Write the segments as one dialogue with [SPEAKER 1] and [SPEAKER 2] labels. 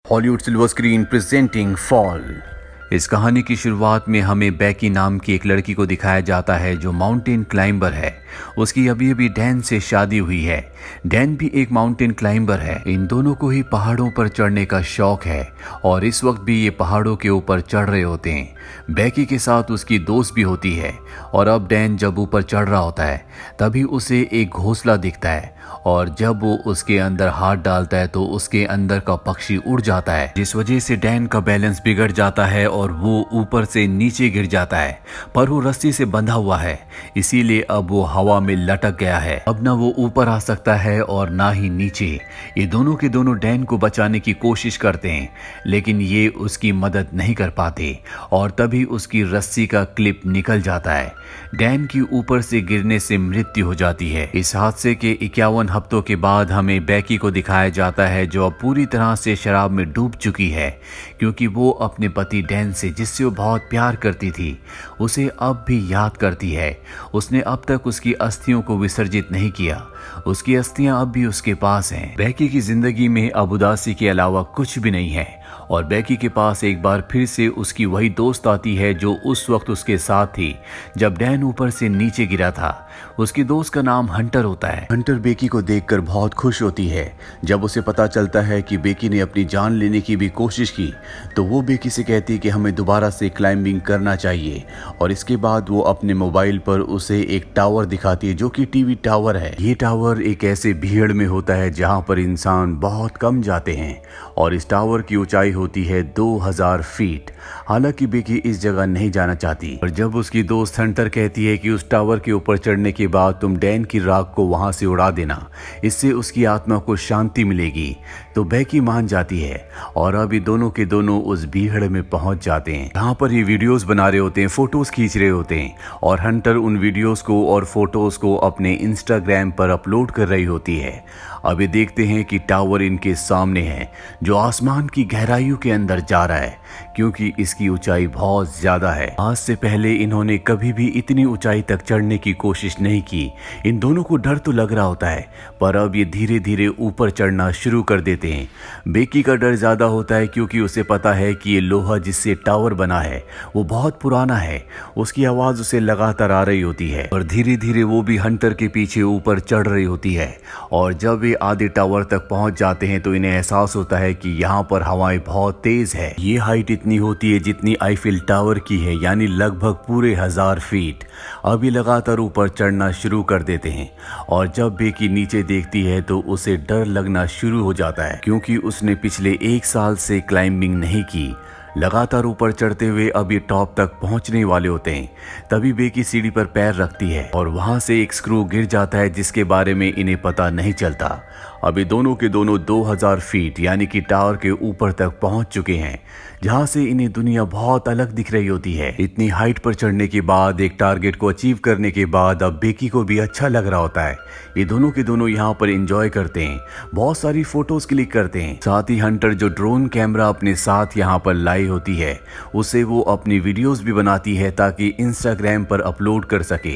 [SPEAKER 1] Hollywood silver screen presenting fall. इस कहानी की शुरुआत में हमें बैकी नाम की एक लड़की को दिखाया जाता है जो माउंटेन क्लाइंबर है। उसकी अभी अभी डैन से शादी हुई है। डैन भी एक माउंटेन क्लाइंबर है। इन दोनों को ही पहाड़ों पर चढ़ने का शौक है और इस वक्त भी ये पहाड़ों के ऊपर चढ़ रहे होते हैं। बैकी के साथ उसकी दोस्त भी होती है और अब डैन जब ऊपर चढ़ रहा होता है तभी उसे एक घोंसला दिखता है और जब वो उसके अंदर हाथ डालता है तो उसके अंदर का पक्षी उड़ जाता है, जिस वजह से डैन का बैलेंस बिगड़ जाता है और वो ऊपर से नीचे गिर जाता है। पर वो रस्सी से बंधा हुआ है, इसीलिए अब वो हवा में लटक गया है। अब ना वो ऊपर आ सकता है और ना ही नीचे। ये दोनों के दोनों डैन को बचाने की कोशिश करते हैं लेकिन ये उसकी मदद नहीं कर पाते और तभी उसकी रस्सी का क्लिप निकल जाता है। डैन की ऊपर से गिरने से मृत्यु हो जाती है। इस हादसे के 51 हफ्तों के बाद हमें बैकी को दिखाया जाता है जो अब पूरी तरह से शराब में डूब चुकी है क्योंकि वो अपने पति डैन से, जिससे वो बहुत प्यार करती थी, उसे अब भी याद करती है। उसने अब तक उसकी अस्थियों को विसर्जित नहीं किया। उसकी अस्थियां अब भी उसके पास हैं। बैकी की जिंदगी में अब उदासी के अलावा कुछ भी नहीं है और बैकी के पास एक बार फिर से उसकी वही दोस्त आती है जो उस वक्त उसके साथ थी जब डैन ऊपर से नीचे गिरा था। उसकी दोस्त का नाम हंटर होता है। हंटर बैकी को देखकर बहुत खुश होती है। जब उसे पता चलता है कि बैकी ने अपनी जान लेने की भी कोशिश की तो वो बैकी से कहती कि हमें दोबारा से क्लाइंबिंग करना चाहिए और इसके बाद वो अपने मोबाइल पर उसे एक टावर दिखाती है जो कि टीवी टावर है। ये टावर एक ऐसे भीड़ में होता है जहाँ पर इंसान बहुत कम जाते हैं और इस टावर की ऊंचाई होती है 2000 फीट। हालांकि बेकी इस जगह नहीं जाना चाहती और जब उसकी दोस्त हंटर कहती है कि उस टावर के ऊपर चढ़ने के बाद तुम डैन की राख को वहां से उड़ा देना, इससे उसकी आत्मा को शांति मिलेगी, तो बेकी मान जाती है और अभी दोनों के दोनों उस भीड़ में पहुंच जाते हैं जहां पर ये वीडियोस बना रहे होते हैं, फोटोज खींच रहे होते हैं और हंटर उन वीडियोस को और फोटोज को अपने इंस्टाग्राम पर अपलोड कर रही होती है। अभी देखते हैं कि टावर इनके सामने है जो आसमान की गहराइयों के अंदर जा रहा है क्योंकि इसकी ऊंचाई बहुत ज्यादा है। आज से पहले इन्होंने कभी भी इतनी ऊंचाई तक चढ़ने की कोशिश नहीं की। इन दोनों को डर तो लग रहा होता है पर अब ये धीरे धीरे ऊपर चढ़ना शुरू कर देते हैं। बेकी का डर ज्यादा होता है क्योंकि उसे पता है कि ये लोहा जिससे टावर बना है वो बहुत पुराना है। उसकी आवाज उसे लगातार आ रही होती है और धीरे धीरे वो भी हंटर के पीछे ऊपर चढ़ रही होती है और जब ये आधे टावर तक पहुंच जाते हैं तो इन्हें एहसास होता है कि यहाँ पर हवाएं बहुत तेज है। ये हाइट इतनी होती है जितनी आईफिल टावर की है, यानी लगभग पूरे 1000 फीट। अभी लगातार ऊपर चढ़ना शुरू कर देते हैं और जब बेकी नीचे देखती है तो उसे डर लगना शुरू हो जाता है क्योंकि उसने पिछले 1 साल से क्लाइंबिंग नहीं की। लगातार ऊपर चढ़ते हुए अब ये टॉप तक पहुंचने वाले होते हैं तभी बेकी सीढ़ी पर पैर रखती है और वहां से एक स्क्रू गिर जाता है जिसके बारे में इन्हें पता नहीं चलता। अभी दोनों के दोनों 2000 फीट यानी कि टावर के ऊपर तक पहुंच चुके हैं जहां से इन्हें दुनिया बहुत अलग दिख रही होती है। इतनी हाइट पर चढ़ने के बाद, एक टारगेट को अचीव करने के बाद अब बेकी को भी अच्छा लग रहा होता है। ये दोनों के दोनों यहाँ पर एंजॉय करते हैं, बहुत सारी फोटोज क्लिक करते हैं। साथ ही हंटर जो ड्रोन कैमरा अपने साथ यहाँ पर लाई होती है उसे वो अपनी वीडियोस भी बनाती है ताकि इंस्टाग्राम पर अपलोड कर सके।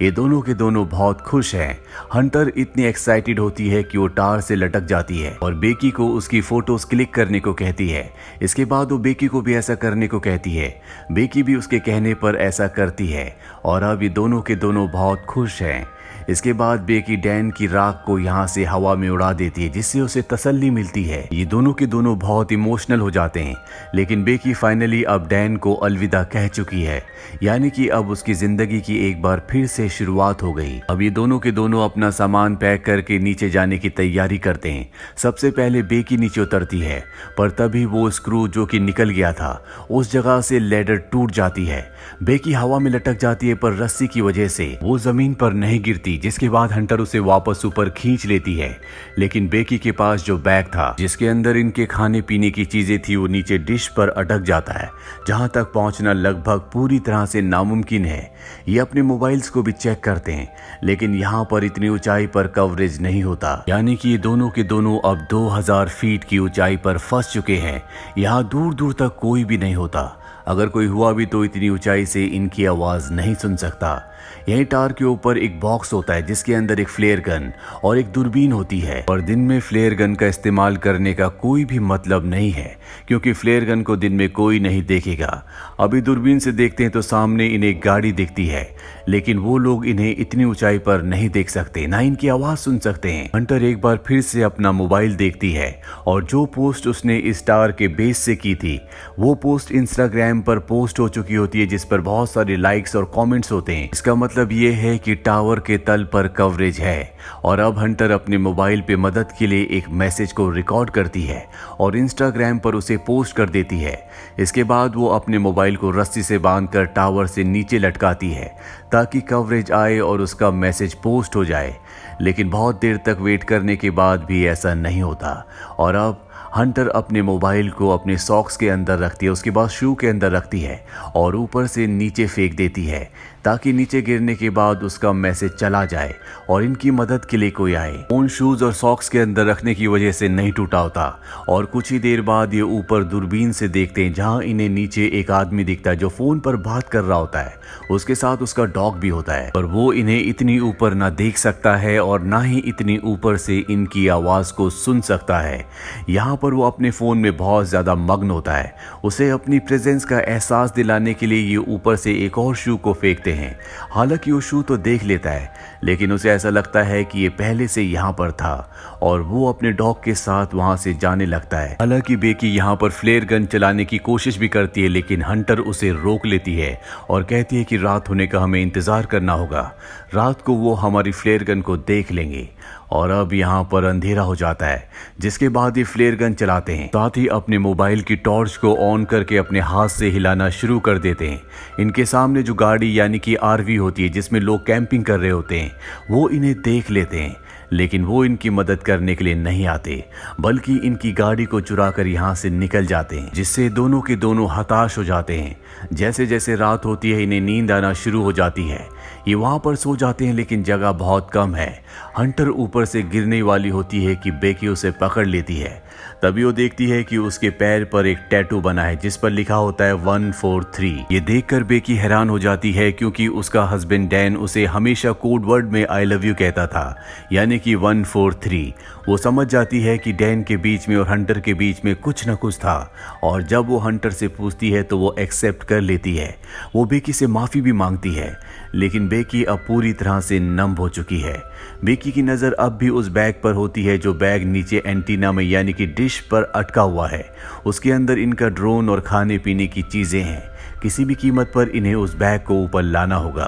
[SPEAKER 1] ये दोनों के दोनों बहुत खुश हैं। हंटर इतनी एक्साइटेड होती है कि वो टावर से लटक जाती है और बेकी को उसकी फोटोज क्लिक करने को कहती है। इसके बाद वो बेकी को भी ऐसा करने को कहती है। बेकी भी उसके कहने पर ऐसा करती है और अब ये दोनों के दोनों बहुत खुश हैं। इसके बाद बेकी डैन की राख को यहाँ से हवा में उड़ा देती है जिससे उसे तसल्ली मिलती है। ये दोनों के दोनों बहुत इमोशनल हो जाते हैं लेकिन बेकी फाइनली अब डैन को अलविदा कह चुकी है, यानी कि अब उसकी जिंदगी की एक बार फिर से शुरुआत हो गई। अब ये दोनों के दोनों अपना सामान पैक करके नीचे जाने की तैयारी करते हैं। सबसे पहले बेकी नीचे उतरती है पर तभी वो स्क्रू जो कि निकल गया था उस जगह से लैडर टूट जाती है। बेकी हवा में लटक जाती है पर रस्सी की वजह से वो जमीन पर नहीं गिरती, जिसके बाद हंटर उसे वापस ऊपर खींच लेती है। लेकिन बेकी के पास जो बैग था जिसके अंदर इनके खाने पीने की चीजें थी वो नीचे डिश पर अटक जाता है जहां तक पहुंचना लगभग पूरी तरह से नामुमकिन है। ये अपने मोबाइल्स को भी चेक करते हैं लेकिन यहाँ पर इतनी ऊंचाई पर कवरेज नहीं होता, यानी कि ये दोनों के दोनों अब 2000 फीट की ऊंचाई पर फंस चुके हैं। यहाँ दूर दूर तक कोई भी नहीं होता। अगर कोई हुआ भी तो इतनी ऊंचाई से इनकी आवाज नहीं सुन सकता। यहीं टावर के ऊपर एक बॉक्स होता है जिसके अंदर एक फ्लेयर गन और एक दूरबीन होती है। और दिन में फ्लेयर गन का इस्तेमाल करने का कोई भी मतलब नहीं है, क्योंकि फ्लेयर गन को दिन में कोई नहीं देखेगा। अभी दूरबीन से देखते हैं तो सामने इन्हें एक गाड़ी दिखती है, लेकिन वो लोग इन्हें इतनी ऊंचाई पर नहीं देख सकते, ना इनकी आवाज सुन सकते हैं। हंटर एक बार फिर से अपना मोबाइल देखती है और जो पोस्ट उसने इस टावर के बेस से की थी वो पोस्ट इंस्टाग्राम पर पोस्ट हो चुकी होती है, जिस पर बहुत सारे लाइक्स और कमेंट्स होते हैं। इसका मतलब ये है कि टावर के तल पर कवरेज है। और अब हंटर अपने मोबाइल पे मदद के लिए एक मैसेज को रिकॉर्ड करती है और इंस्टाग्राम पर उसे पोस्ट कर देती है। इसके बाद वो अपने मोबाइल को रस्सी से बांधकर टावर से नीचे लटकाती है ताकि कवरेज आए और उसका मैसेज पोस्ट हो जाए। लेकिन बहुत देर तक वेट करने के बाद भी ऐसा नहीं होता। और अब हंटर अपने मोबाइल को अपने सॉक्स के अंदर रखती है, उसके बाद शू के अंदर रखती है और ऊपर से नीचे फेंक देती है ताकि नीचे गिरने के बाद उसका मैसेज चला जाए और इनकी मदद के लिए कोई आए। फोन शूज और सॉक्स के अंदर रखने की वजह से नहीं टूटा होता। और कुछ ही देर बाद ये ऊपर दूरबीन से देखते हैं जहां इन्हें नीचे एक आदमी दिखता है जो फोन पर बात कर रहा होता है। उसके साथ उसका डॉग भी होता है, पर वो इन्हें इतनी ऊपर ना देख सकता है और ना ही इतनी ऊपर से इनकी आवाज को सुन सकता है। यहाँ पर वो अपने फोन में बहुत ज्यादा मग्न होता है। उसे अपनी प्रेजेंस का एहसास दिलाने के लिए ये ऊपर से एक और शू को फेंकते हैं। हालांकि वो शू तो देख लेता है, लेकिन उसे ऐसा लगता है कि ये पहले से यहाँ पर था और वो अपने डॉग के साथ वहां से जाने लगता है। हालांकि बेकी यहाँ पर फ्लेयर गन चलाने की कोशिश भी करती है, लेकिन हंटर उसे रोक लेती है और कहती है कि रात होने का हमें इंतजार करना होगा, रात को वो हमारी फ्लेयर गन को देख लेंगे। और अब यहाँ पर अंधेरा हो जाता है, जिसके बाद ये फ्लेयर गन चलाते हैं। साथ ही अपने मोबाइल की टॉर्च को ऑन करके अपने हाथ से हिलाना शुरू कर देते हैं। इनके सामने जो गाड़ी यानी कि आरवी होती है जिसमें लोग कैंपिंग कर रहे होते हैं वो इन्हें देख लेते हैं, लेकिन वो इनकी मदद करने के लिए नहीं आते, बल्कि इनकी गाड़ी को चुरा कर यहाँ से निकल जाते हैं, जिससे दोनों के दोनों हताश हो जाते हैं। जैसे जैसे रात होती है इन्हें नींद आना शुरू हो जाती है। ये वहाँ पर सो जाते हैं, लेकिन जगह बहुत कम है। हंटर ऊपर से गिरने वाली होती है कि बेकी उसे पकड़ लेती है। तभी वो देखती है कि उसके पैर पर एक टैटू बना है जिस पर लिखा होता है 143। ये देखकर बेकी हैरान हो जाती है, क्योंकि उसका हस्बैंड डैन उसे हमेशा कोड वर्ड में आई लव यू कहता था, यानी कि 143। वो समझ जाती है कि डैन के बीच में और हंटर के बीच में कुछ न कुछ था, और जब वो हंटर से पूछती है तो वो एक्सेप्ट कर लेती है। वो बेकी से माफ़ी भी मांगती है, लेकिन बेकी अब पूरी तरह से नम हो चुकी है। बेकी की नज़र अब भी उस बैग पर होती है जो बैग नीचे एंटीना में यानी कि डिश पर अटका हुआ है। उसके अंदर इनका ड्रोन और खाने पीने की चीज़ें हैं। किसी भी कीमत पर इन्हें उस बैग को ऊपर लाना होगा,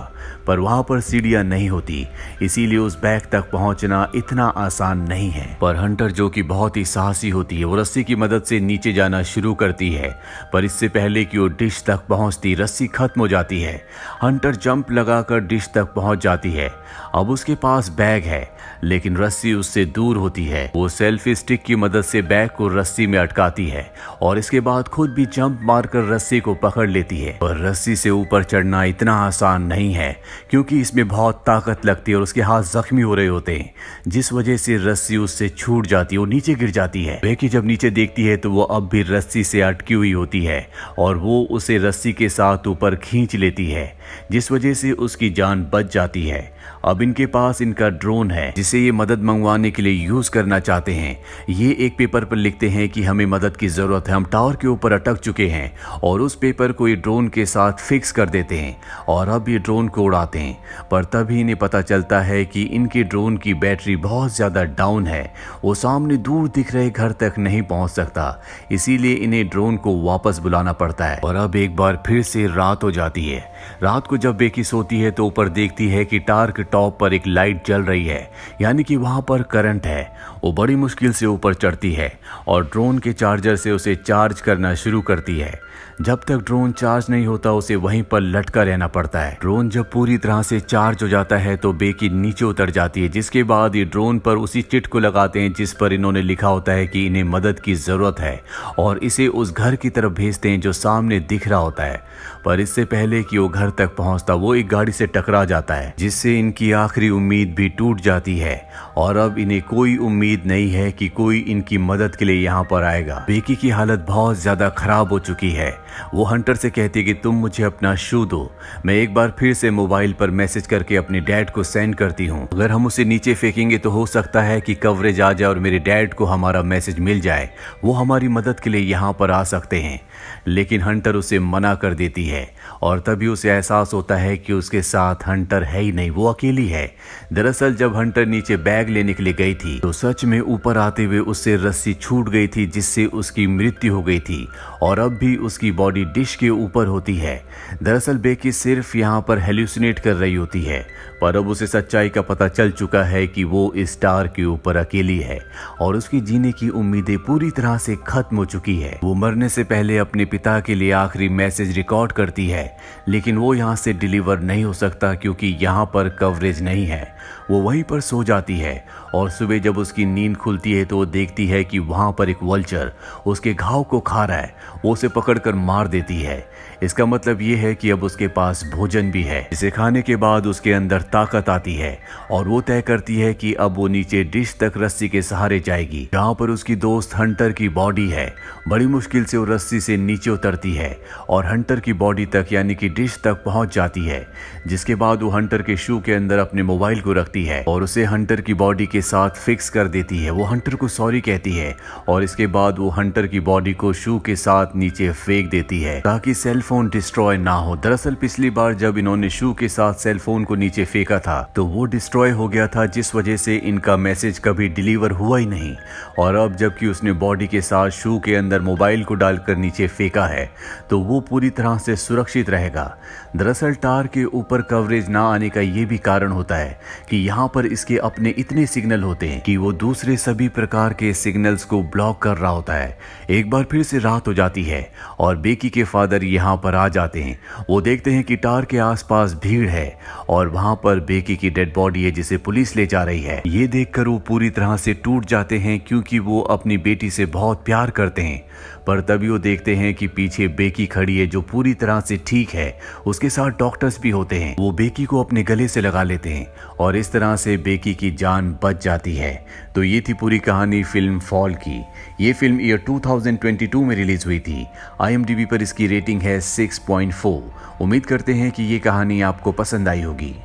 [SPEAKER 1] पर वहाँ पर सीढ़ियाँ नहीं होती, इसीलिए उस बैग तक पहुँचना इतना आसान नहीं है। पर हंटर जो कि बहुत ही साहसी होती है वो रस्सी की मदद से नीचे जाना शुरू करती है, पर इससे पहले कि वो डिश तक पहुँचती रस्सी खत्म हो जाती है। हंटर जंप लगाकर डिश तक पहुँच जाती है। अब उसके पास बैग है, लेकिन रस्सी उससे दूर होती है। वो सेल्फी स्टिक की मदद से बैग को रस्सी में अटकाती है और इसके बाद खुद भी जंप मारकर रस्सी को पकड़ लेती है। पर रस्सी से ऊपर चढ़ना इतना आसान नहीं है, क्योंकि इसमें बहुत ताकत लगती है और उसके हाथ जख्मी हो रहे होते हैं, जिस वजह से रस्सी उससे छूट जाती है और नीचे गिर जाती है। बेकी जब नीचे देखती है तो वो अब भी रस्सी से अटकी हुई होती है और वो उसे रस्सी के साथ ऊपर खींच लेती है, जिस वजह से उसकी जान बच जाती है। अब इनके पास इनका ड्रोन है जिसे ये मदद मंगवाने के लिए यूज करना चाहते हैं। ये एक पेपर पर लिखते हैं कि हमें मदद की जरूरत है, हम टावर के ऊपर अटक चुके हैं, और उस पेपर को ये ड्रोन के साथ फिक्स कर देते हैं और अब ये ड्रोन को उड़ाते हैं। पर तभी इन्हें पता चलता है कि इनके ड्रोन की बैटरी बहुत ज्यादा डाउन है, वो सामने दूर दिख रहे घर तक नहीं पहुंच सकता, इसीलिए इन्हें ड्रोन को वापस बुलाना पड़ता है। और अब एक बार फिर से रात हो जाती है। रात को जब बेकी सोती है तो ऊपर देखती है कि टावर के टॉप पर एक लाइट जल रही है, यानी कि वहां पर करंट है। वो बड़ी मुश्किल से ऊपर चढ़ती है और ड्रोन के चार्जर से उसे चार्ज करना शुरू करती है। जब तक ड्रोन चार्ज नहीं होता उसे वहीं पर लटका रहना पड़ता है। ड्रोन जब पूरी तरह से चार्ज हो जाता है तो बेकी नीचे उतर जाती है, जिसके बाद ये ड्रोन पर उसी चिट को लगाते हैं जिस पर इन्होंने लिखा होता है कि इन्हें मदद की जरूरत है, और इसे उस घर की तरफ भेजते हैं जो सामने दिख रहा होता है। पर इससे पहले कि वो घर तक पहुंचता वो एक गाड़ी से टकरा जाता है, जिससे इनकी आखिरी उम्मीद भी टूट जाती है और अब इन्हें कोई उम्मीद नहीं है कि कोई इनकी मदद के लिए यहाँ पर आएगा। बेकी की हालत बहुत ज्यादा खराब हो चुकी है वो हंटर से कहती है कि तुम मुझे अपना शू दो, मैं एक बार फिर से मोबाइल पर मैसेज करके अपने डैड को सेंड करती हूँ। अगर हम उसे नीचे फेंकेंगे तो हो सकता है कि कवरेज आ जाए और मेरे डैड को हमारा मैसेज मिल जाए, वो हमारी मदद के लिए यहाँ पर आ सकते हैं। लेकिन हंटर उसे मना कर देती है और तभी उसे एहसास होता है कि उसके साथ हंटर है ही नहीं, वो अकेली है। दरअसल जब हंटर नीचे बैग लेने के लिए गई थी तो सच में ऊपर आते हुए उससे रस्सी छूट गई थी, जिससे उसकी मृत्यु हो गई थी और अब भी उसकी बॉडी डिश के ऊपर होती है। दरअसल बेकी सिर्फ यहाँ पर हेल्यूसिनेट कर रही होती है, पर अब उसे सच्चाई का पता चल चुका है कि वो इस स्टार के ऊपर अकेली है और उसकी जीने की उम्मीदें पूरी तरह से खत्म हो चुकी है। वो मरने से पहले अपने पिता के लिए आखिरी मैसेज रिकॉर्ड करती है, लेकिन वो यहाँ से डिलीवर नहीं हो सकता क्योंकि यहाँ पर कवरेज नहीं है। वो वहीं पर सो जाती है और सुबह जब उसकी नींद खुलती है तो वो देखती है कि वहाँ पर एक वल्चर उसके घाव को खा रहा है। वो उसे पकड़कर मार देती है। इसका मतलब ये है कि अब उसके पास भोजन भी है, जिसे खाने के बाद उसके अंदर ताकत आती है और वो तय करती है कि अब वो नीचे डिश तक रस्सी के सहारे जाएगी, जहाँ पर उसकी दोस्त हंटर की बॉडी है। बड़ी मुश्किल से वो रस्सी से नीचे उतरती है और हंटर की बॉडी तक यानी कि डिश तक पहुंच जाती है, जिसके बाद वो हंटर के शू के अंदर अपने मोबाइल को रखती है और उसे हंटर की बॉडी के साथ फिक्स कर देती है। वो हंटर को सॉरी कहती है और इसके बाद वो हंटर की बॉडी को शू के साथ नीचे फेंक देती है ताकि सेल फोन डिस्ट्रॉय ना हो। दरअसल पिछली बार जब इन्होंने शू के साथ सेल फोन को नीचे फेंका था तो वो डिस्ट्रॉय हो गया था, जिस वजह से इनका मैसेज कभी डिलीवर हुआ ही नहीं। और अब जबकि उसने बॉडी के साथ शू के अंदर मोबाइल को डालकर नीचे फेंका है तो वो पूरी तरह से सुरक्षित रहेगा। दरअसल टार के ऊपर कवरेज ना आने का ये भी कारण होता है कि यहाँ पर इसके अपने इतने सिग्नल होते हैं कि वो दूसरे सभी प्रकार के सिग्नल्स को ब्लॉक कर रहा होता है। एक बार फिर से रात हो जाती है और बेकी के फादर यहाँ पर आ जाते हैं। वो देखते हैं कि टार के आसपास भीड़ है और वहां पर बेकी की डेड बॉडी है जिसे पुलिस ले जा रही है। ये देखकर वो पूरी तरह से टूट जाते हैं क्योंकि वो अपनी बेटी से बहुत प्यार करते हैं। पर तभी वो देखते हैं कि पीछे बेकी खड़ी है जो पूरी तरह से ठीक है, उसके साथ डॉक्टर्स भी होते हैं। वो बेकी को अपने गले से लगा लेते हैं और इस तरह से बेकी की जान बच जाती है। तो ये थी पूरी कहानी फिल्म फॉल की। ये फिल्म ईयर 2022 में रिलीज हुई थी। IMDb पर इसकी रेटिंग है 6.4। उम्मीद करते हैं कि ये कहानी आपको पसंद आई होगी।